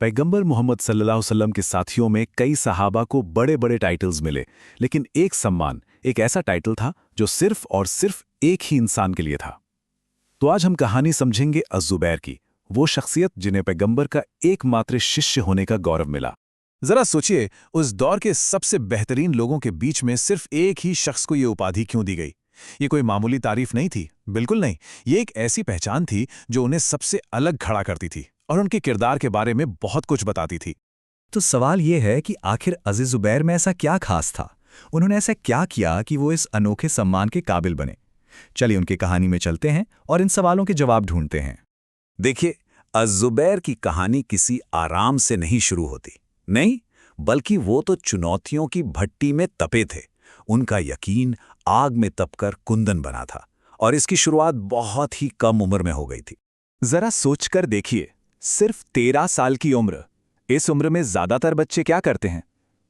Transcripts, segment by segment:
पैगंबर मोहम्मद सल्लल्लाहु अलैहि वसल्लम के साथियों में कई सहाबा को बड़े बड़े टाइटल्स मिले, लेकिन एक सम्मान, एक ऐसा टाइटल था जो सिर्फ और सिर्फ एक ही इंसान के लिए था। तो आज हम कहानी समझेंगे अज़-ज़ुबैर की, वो शख्सियत जिन्हें पैगंबर का एकमात्र शिष्य होने का गौरव मिला। जरा सोचिए, उस दौर के सबसे बेहतरीन लोगों के बीच में सिर्फ एक ही शख्स को ये उपाधि क्यों दी गई? ये कोई मामूली तारीफ नहीं थी, बिल्कुल नहीं। ये एक ऐसी पहचान थी जो उन्हें सबसे अलग खड़ा करती थी और उनके किरदार के बारे में बहुत कुछ बताती थी। तो सवाल ये है कि आखिर अज़ीज़ ज़ुबैर में ऐसा क्या खास था? उन्होंने ऐसा क्या किया कि वो इस अनोखे सम्मान के काबिल बने? चलिए उनकी कहानी में चलते हैं और इन सवालों के जवाब ढूंढते हैं। देखिए, अज़-ज़ुबैर की कहानी किसी आराम से नहीं शुरू होती, नहीं, बल्कि वो तो चुनौतियों की भट्टी में तपे थे। उनका यकीन आग में तपकर कुंदन बना था और इसकी शुरुआत बहुत ही कम उम्र में हो गई थी। जरा सोचकर देखिए, सिर्फ 13 साल की उम्र। इस उम्र में ज्यादातर बच्चे क्या करते हैं?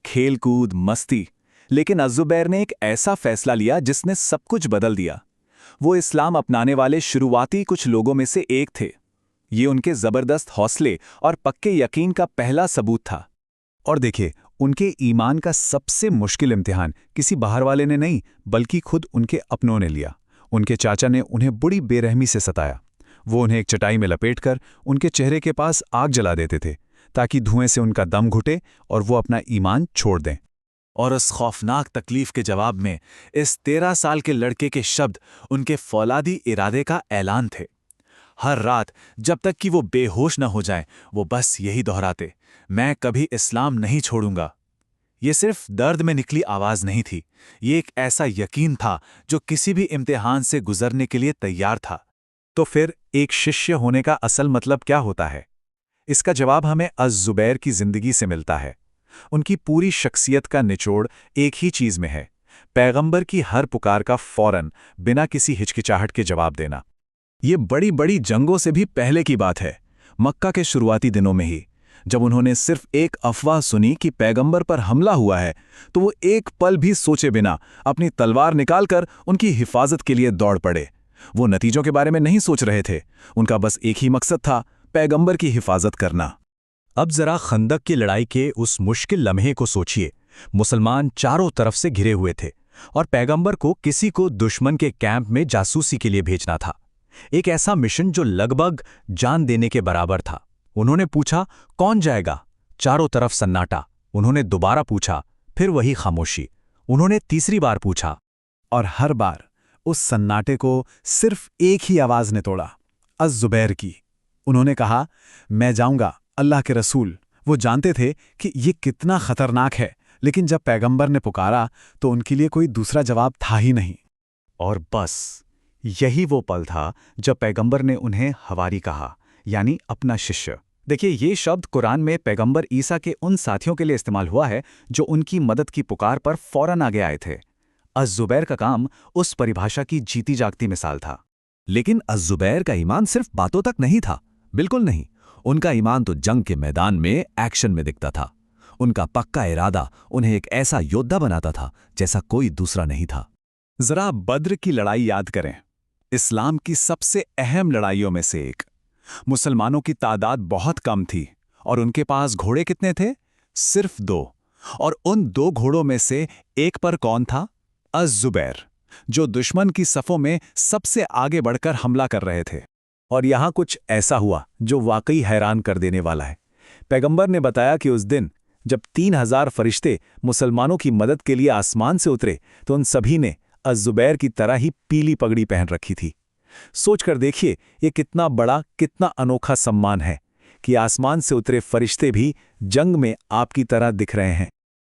खेल कूद, मस्ती। लेकिन अज़-ज़ुबैर ने एक ऐसा फैसला लिया जिसने सब कुछ बदल दिया। वो इस्लाम अपनाने वाले शुरुआती कुछ लोगों में से एक थे। ये उनके जबरदस्त हौसले और पक्के यकीन का पहला सबूत था। और देखिए, उनके ईमान का सबसे मुश्किल इम्तिहान किसी बाहर वाले ने नहीं, बल्कि खुद उनके अपनों ने लिया। उनके चाचा ने उन्हें बड़ी बेरहमी से सताया। वो उन्हें एक चटाई में लपेटकर उनके चेहरे के पास आग जला देते थे ताकि धुएं से उनका दम घुटे और वो अपना ईमान छोड़ दें। और उस खौफनाक तकलीफ के जवाब में इस 13 साल के लड़के के शब्द उनके फौलादी इरादे का ऐलान थे। हर रात जब तक कि वो बेहोश न हो जाएं, वो बस यही दोहराते, मैं कभी इस्लाम नहीं छोड़ूंगा। ये सिर्फ दर्द में निकली आवाज नहीं थी, ये एक ऐसा यकीन था जो किसी भी इम्तिहान से गुजरने के लिए तैयार था। तो फिर एक शिष्य होने का असल मतलब क्या होता है? इसका जवाब हमें अज़-ज़ुबैर की जिंदगी से मिलता है। उनकी पूरी शख्सियत का निचोड़ एक ही चीज में है, पैगंबर की हर पुकार का फौरन, बिना किसी हिचकिचाहट के जवाब देना। ये बड़ी बड़ी जंगों से भी पहले की बात है। मक्का के शुरुआती दिनों में ही जब उन्होंने सिर्फ एक अफवाह सुनी कि पैगंबर पर हमला हुआ है, तो वो एक पल भी सोचे बिना अपनी तलवार निकालकर उनकी हिफाजत के लिए दौड़ पड़े। वो नतीजों के बारे में नहीं सोच रहे थे, उनका बस एक ही मकसद था, पैगंबर की हिफाजत करना। अब जरा खंदक की लड़ाई के उस मुश्किल लम्हे को सोचिए। मुसलमान चारों तरफ से घिरे हुए थे और पैगंबर को किसी को दुश्मन के कैंप में जासूसी के लिए भेजना था। एक ऐसा मिशन जो लगभग जान देने के बराबर था। उन्होंने पूछा, कौन जाएगा? चारों तरफ सन्नाटा। उन्होंने दोबारा पूछा, फिर वही खामोशी। उन्होंने तीसरी बार पूछा, और हर बार उस सन्नाटे को सिर्फ एक ही आवाज ने तोड़ा, अज़-ज़ुबैर की। उन्होंने कहा, मैं जाऊंगा, अल्लाह के रसूल। वो जानते थे कि ये कितना खतरनाक है, लेकिन जब पैगंबर ने पुकारा तो उनके लिए कोई दूसरा जवाब था ही नहीं। और बस यही वो पल था जब पैगंबर ने उन्हें हवारी कहा, यानी अपना शिष्य। देखिए, ये शब्द कुरान में पैगंबर ईसा के उन साथियों के लिए इस्तेमाल हुआ है जो उनकी मदद की पुकार पर फौरन आगे आए थे। अज़-ज़ुबैर का काम उस परिभाषा की जीती जागती मिसाल था। लेकिन अज़-ज़ुबैर का ईमान सिर्फ बातों तक नहीं था, बिल्कुल नहीं। उनका ईमान तो जंग के मैदान में, एक्शन में दिखता था। उनका पक्का इरादा उन्हें एक ऐसा योद्धा बनाता था जैसा कोई दूसरा नहीं था। जरा बद्र की लड़ाई याद करें, इस्लाम की सबसे अहम लड़ाइयों में से एक। मुसलमानों की तादाद बहुत कम थी और उनके पास घोड़े कितने थे? सिर्फ 2। और उन 2 घोड़ों में से एक पर कौन था? अज़-ज़ुबैर, जो दुश्मन की सफ़ों में सबसे आगे बढ़कर हमला कर रहे थे। और यहाँ कुछ ऐसा हुआ जो वाकई हैरान कर देने वाला है। पैगंबर ने बताया कि उस दिन जब 3000 फरिश्ते मुसलमानों की मदद के लिए आसमान से उतरे, तो उन सभी ने अज़-ज़ुबैर की तरह ही पीली पगड़ी पहन रखी थी। सोचकर देखिए, ये कितना बड़ा, कितना अनोखा सम्मान है कि आसमान से उतरे फरिश्ते भी जंग में आपकी तरह दिख रहे हैं।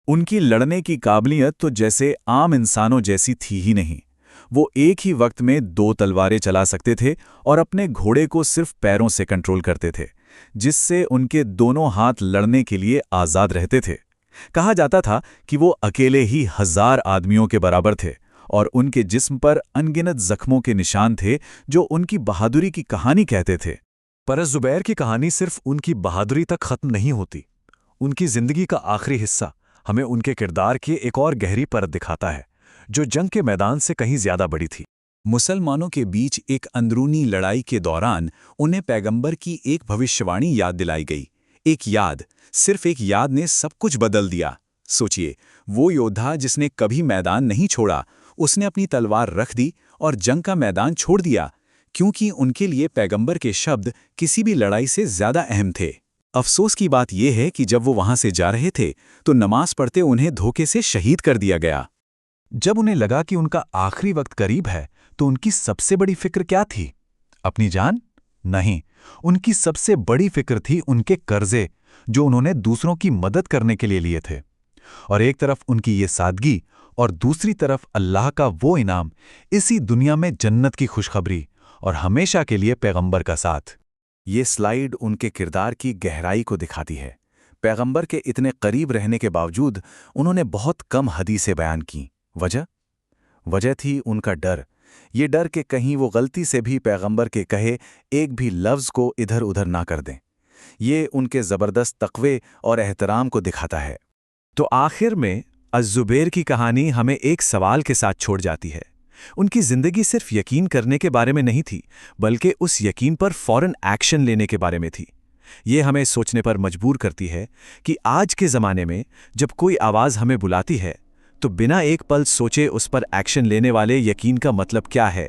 उनकी लड़ने की काबिलियत तो जैसे आम इंसानों जैसी थी ही नहीं। वो एक ही वक्त में 2 तलवारें चला सकते थे और अपने घोड़े को सिर्फ पैरों से कंट्रोल करते थे, जिससे उनके दोनों हाथ लड़ने के लिए आज़ाद रहते थे। कहा जाता था कि वो अकेले ही 1000 आदमियों के बराबर थे और उनके जिस्म पर अनगिनत जख्मों के निशान थे जो उनकी बहादुरी की कहानी कहते थे। पर अज़-ज़ुबैर की कहानी सिर्फ उनकी बहादुरी तक खत्म नहीं होती। उनकी जिंदगी का आखिरी हिस्सा हमें उनके किरदार की एक और गहरी परत दिखाता है, जो जंग के मैदान से कहीं ज्यादा बड़ी थी। मुसलमानों के बीच एक अंदरूनी लड़ाई के दौरान उन्हें पैगंबर की एक भविष्यवाणी याद दिलाई गई। एक याद, सिर्फ एक याद ने सब कुछ बदल दिया। सोचिए, वो योद्धा जिसने कभी मैदान नहीं छोड़ा, उसने अपनी तलवार रख दी और जंग का मैदान छोड़ दिया, क्योंकि उनके लिए पैगंबर के शब्द किसी भी लड़ाई से ज्यादा अहम थे। अफसोस की बात यह है कि जब वो वहां से जा रहे थे तो नमाज पढ़ते उन्हें धोखे से शहीद कर दिया गया। जब उन्हें लगा कि उनका आखिरी वक्त करीब है, तो उनकी सबसे बड़ी फिक्र क्या थी? अपनी जान? नहीं, उनकी सबसे बड़ी फिक्र थी उनके कर्जे, जो उन्होंने दूसरों की मदद करने के लिए लिए थे। और एक तरफ उनकी ये सादगी और दूसरी तरफ अल्लाह का वो इनाम, इसी दुनिया में जन्नत की खुशखबरी और हमेशा के लिए पैगंबर का साथ। ये स्लाइड उनके किरदार की गहराई को दिखाती है। पैगंबर के इतने करीब रहने के बावजूद उन्होंने बहुत कम हदीसें बयान की। वजह थी उनका डर। ये डर कि कहीं वो गलती से भी पैगंबर के कहे एक भी लफ्ज़ को इधर उधर ना कर दें। ये उनके ज़बरदस्त तक़वे और एहतराम को दिखाता है। तो आखिर में अज़्ज़ुबैर की कहानी हमें एक सवाल के साथ छोड़ जाती है। उनकी ज़िंदगी सिर्फ यकीन करने के बारे में नहीं थी, बल्कि उस यकीन पर फ़ौरन एक्शन लेने के बारे में थी। ये हमें सोचने पर मजबूर करती है कि आज के ज़माने में जब कोई आवाज़ हमें बुलाती है, तो बिना एक पल सोचे उस पर एक्शन लेने वाले यकीन का मतलब क्या है।